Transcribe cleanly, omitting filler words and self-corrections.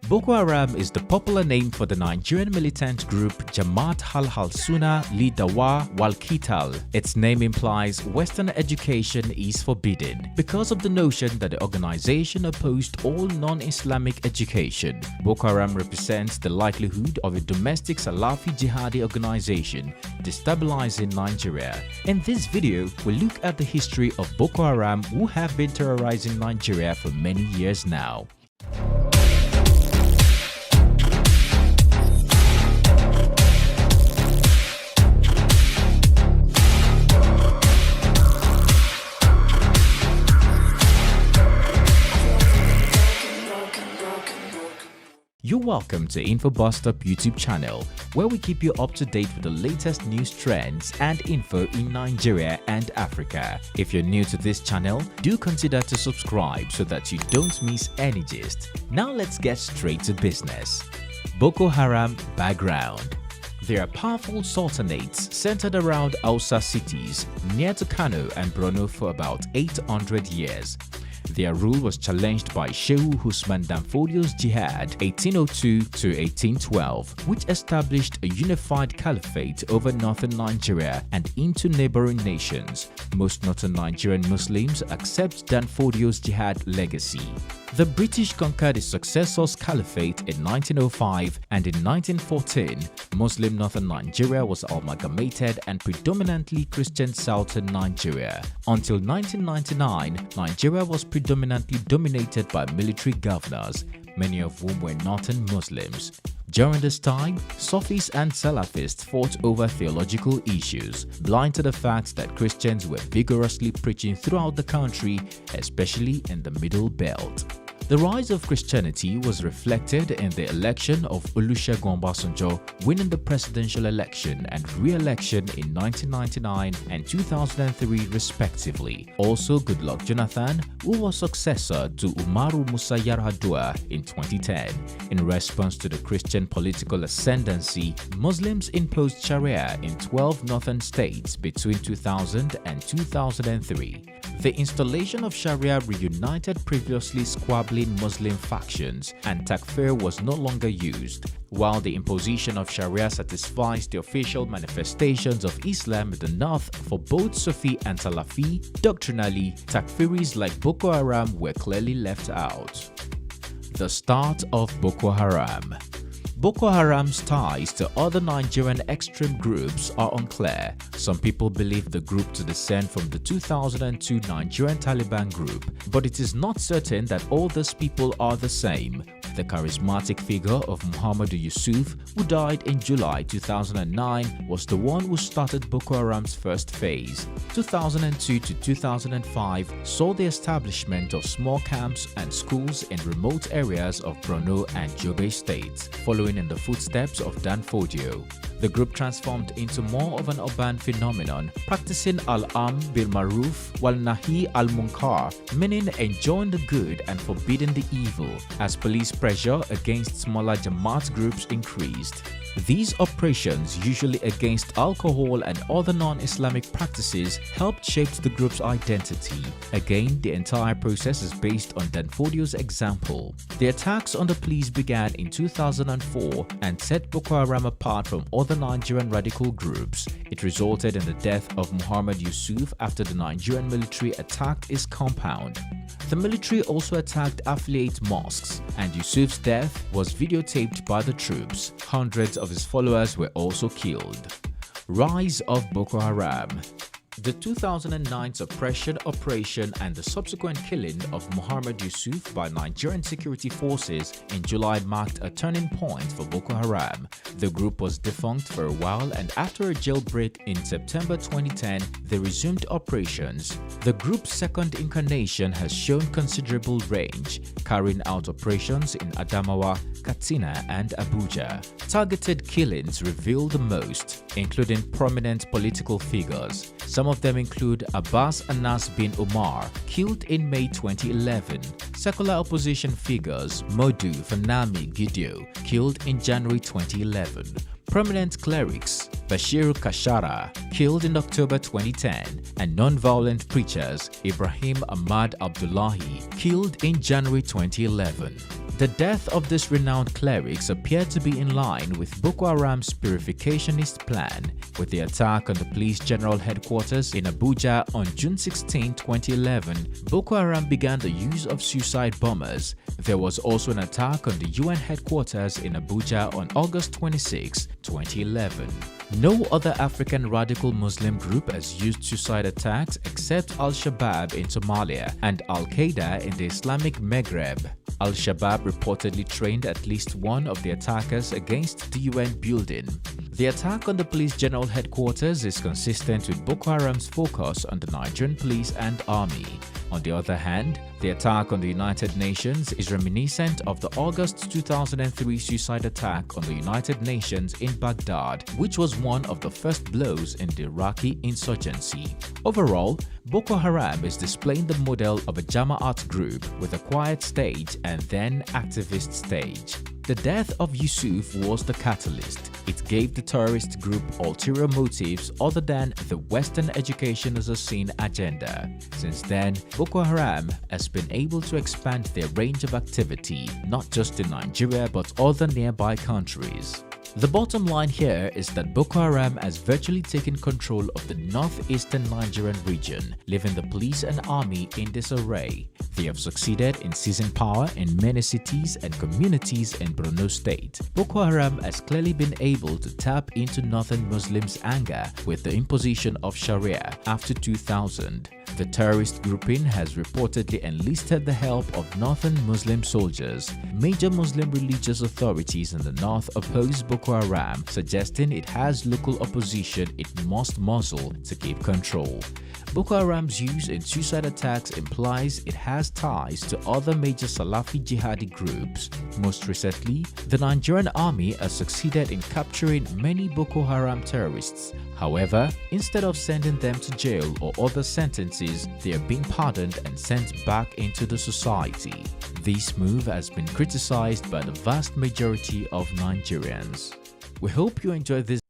Boko Haram is the popular name for the Nigerian militant group Jamaat al-sunna, li-dawa, wa-l-qital. Its name implies Western education is forbidden because of the notion that the organization opposed all non-Islamic education. Boko Haram represents the likelihood of a domestic Salafi-jihadi organization destabilizing Nigeria. In this video, we'll look at the history of Boko Haram, who have been terrorizing Nigeria for many years now. You're welcome to InfoBustUp YouTube channel, where we keep you up to date with the latest news trends and info in Nigeria and Africa. If you're new to this channel, do consider to subscribe so that you don't miss any gist. Now let's get straight to business. Boko Haram background. They are powerful sultanates centered around Hausa cities near to Kano and Borno for about 800 years. Their rule was challenged by Shehu Usman Danfodio's Jihad 1802 to 1812, which established a unified caliphate over northern Nigeria and into neighboring nations. Most northern Nigerian Muslims accept Danfodio's Jihad legacy. The British conquered his successor's caliphate in 1905, and in 1914, Muslim northern Nigeria was amalgamated and predominantly Christian southern Nigeria. Until 1999, Nigeria was predominantly dominated by military governors, many of whom were northern Muslims. During this time, Sufis and Salafists fought over theological issues, blind to the fact that Christians were vigorously preaching throughout the country, especially in the Middle Belt. The rise of Christianity was reflected in the election of Olusegun Obasanjo winning the presidential election and re-election in 1999 and 2003 respectively. Also, Goodluck Jonathan, who was successor to Umaru Musa Yar'Adua in 2010. In response to the Christian political ascendancy, Muslims imposed Sharia in 12 northern states between 2000 and 2003. The installation of Sharia reunited previously squabbling Muslim factions, and takfir was no longer used. While the imposition of Sharia satisfies the official manifestations of Islam in the north for both Sufi and Salafi, doctrinally, takfiris like Boko Haram were clearly left out. The start of Boko Haram. Boko Haram's ties to other Nigerian extreme groups are unclear. Some people believe the group to descend from the 2002 Nigerian Taliban group, but it is not certain that all these people are the same. The charismatic figure of Muhammadu Yusuf, who died in July 2009, was the one who started Boko Haram's first phase. 2002 to 2005 saw the establishment of small camps and schools in remote areas of Borno and Yobe states, following in the footsteps of Danfodio. The group transformed into more of an urban phenomenon, practicing al-amr bil maruf wal-nahi al-munkar, meaning enjoying the good and forbidding the evil, as police pressure against smaller Jamaat groups increased. These operations, usually against alcohol and other non-Islamic practices, helped shape the group's identity. Again, the entire process is based on Danfodio's example. The attacks on the police began in 2004 and set Boko Haram apart from other Nigerian radical groups. It resulted in the death of Muhammad Yusuf after the Nigerian military attacked his compound. The military also attacked affiliate mosques, and Yusuf's death was videotaped by the troops. Hundreds of his followers were also killed. Rise of Boko Haram. The 2009 suppression operation and the subsequent killing of Muhammad Yusuf by Nigerian security forces in July marked a turning point for Boko Haram. The group was defunct for a while, and after a jailbreak in September 2010, they resumed operations. The group's second incarnation has shown considerable range, carrying out operations in Adamawa, Katsina, and Abuja. Targeted killings reveal the most, including prominent political figures. Some of them include Abbas Anas bin Umar, killed in May 2011, secular opposition figures Modu Fanami Gideon, killed in January 2011, prominent clerics Bashir Kashara, killed in October 2010, and non-violent preachers Ibrahim Ahmad Abdullahi, killed in January 2011. The death of these renowned clerics appeared to be in line with Boko Haram's purificationist plan. With the attack on the police general headquarters in Abuja on June 16, 2011, Boko Haram began the use of suicide bombers. There was also an attack on the UN headquarters in Abuja on August 26, 2011. No other African radical Muslim group has used suicide attacks except al-Shabaab in Somalia and al-Qaeda in the Islamic Maghreb. Al-Shabaab reportedly trained at least one of the attackers against the UN building. The attack on the police general headquarters is consistent with Boko Haram's focus on the Nigerian police and army. On the other hand, the attack on the United Nations is reminiscent of the August 2003 suicide attack on the United Nations in Baghdad, which was one of the first blows in the Iraqi insurgency. Overall, Boko Haram is displaying the model of a Jamaat group with a quiet stage and then activist stage. The death of Yusuf was the catalyst. It gave the terrorist group ulterior motives other than the Western education as a sin agenda. Since then, Boko Haram has been able to expand their range of activity, not just in Nigeria but other nearby countries. The bottom line here is that Boko Haram has virtually taken control of the northeastern Nigerian region, leaving the police and army in disarray. They have succeeded in seizing power in many cities and communities in Borno State. Boko Haram has clearly been able to tap into northern Muslims' anger with the imposition of Sharia after 2000. The terrorist grouping has reportedly enlisted the help of northern Muslim soldiers. Major Muslim religious authorities in the north oppose Boko Haram, suggesting it has local opposition it must muzzle to keep control. Boko Haram's use in suicide attacks implies it has ties to other major Salafi-jihadi groups. Most recently, the Nigerian army has succeeded in capturing many Boko Haram terrorists. However, instead of sending them to jail or other sentences, they are being pardoned and sent back into the society. This move has been criticized by the vast majority of Nigerians. We hope you enjoyed this